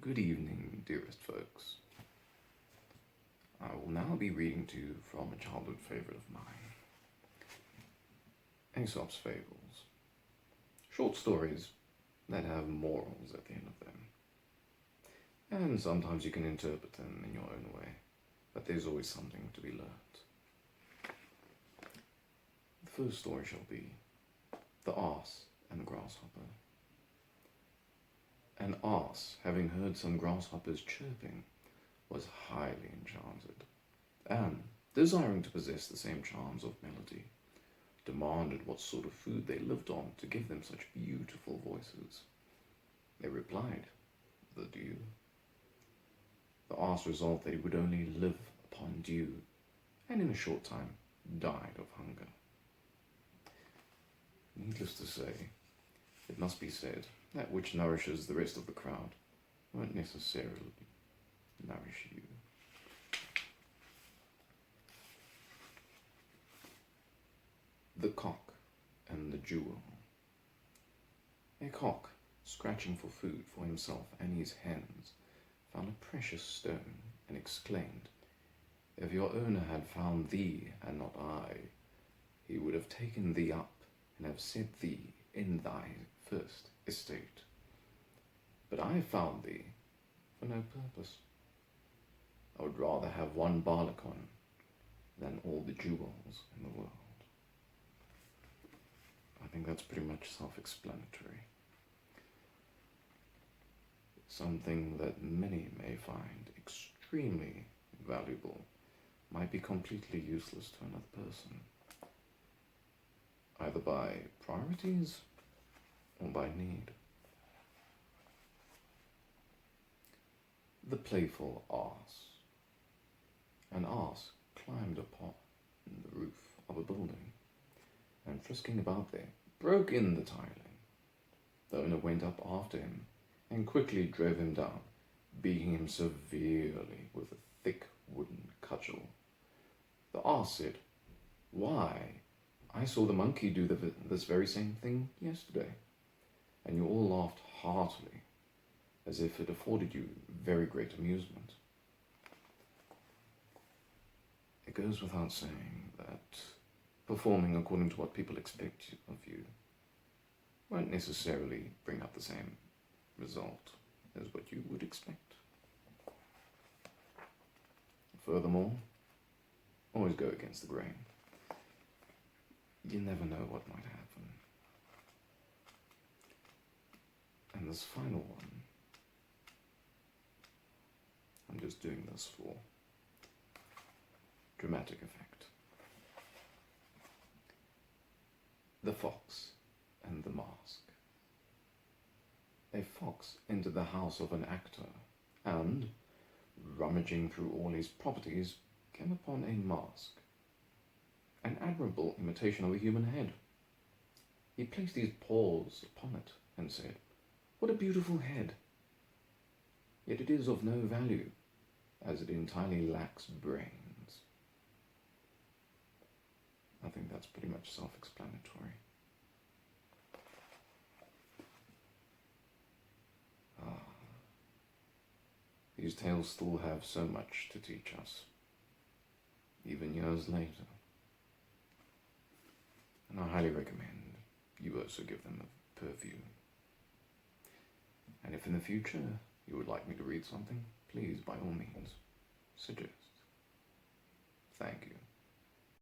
Good evening, dearest folks. I will now be reading to you from a childhood favorite of mine, Aesop's Fables. Short stories that have morals at the end of them. And sometimes you can interpret them in your own way, but there's always something to be learnt. The first story shall be The Ass and the Grasshopper. An ass, having heard some grasshoppers chirping, was highly enchanted, and, desiring to possess the same charms of melody, demanded what sort of food they lived on to give them such beautiful voices. They replied, the dew. The ass resolved that he would only live upon dew, and in a short time died of hunger. Needless to say, it must be said, that which nourishes the rest of the crowd won't necessarily nourish you. The Cock and the Jewel. A cock, scratching for food for himself and his hens, found a precious stone and exclaimed, "If your owner had found thee and not I, he would have taken thee up and have set thee in thy first estate. But I found thee for no purpose. I would rather have one barleycorn than all the jewels in the world." I think that's pretty much self-explanatory. Something that many may find extremely valuable might be completely useless to another person, either by priorities or by need. The Playful Ass. An ass climbed upon the roof of a building, and frisking about there, broke in the tiling. The owner went up after him, and quickly drove him down, beating him severely with a thick wooden cudgel. The ass said, "Why, I saw the monkey do this very same thing yesterday," and you all laughed heartily, as if it afforded you very great amusement. It goes without saying that performing according to what people expect of you won't necessarily bring out the same result as what you would expect. Furthermore, always go against the grain. You never know what might happen. And this final one, I'm just doing this for dramatic effect. The Fox and the Mask. A fox entered the house of an actor and, rummaging through all his properties, came upon a mask, an admirable imitation of a human head. He placed his paws upon it and said, "What a beautiful head! Yet it is of no value, as it entirely lacks brains." I think that's pretty much self-explanatory. These tales still have so much to teach us, even years later. And I highly recommend you also give them a purview. And if in the future you would like me to read something, please, by all means, suggest. Thank you.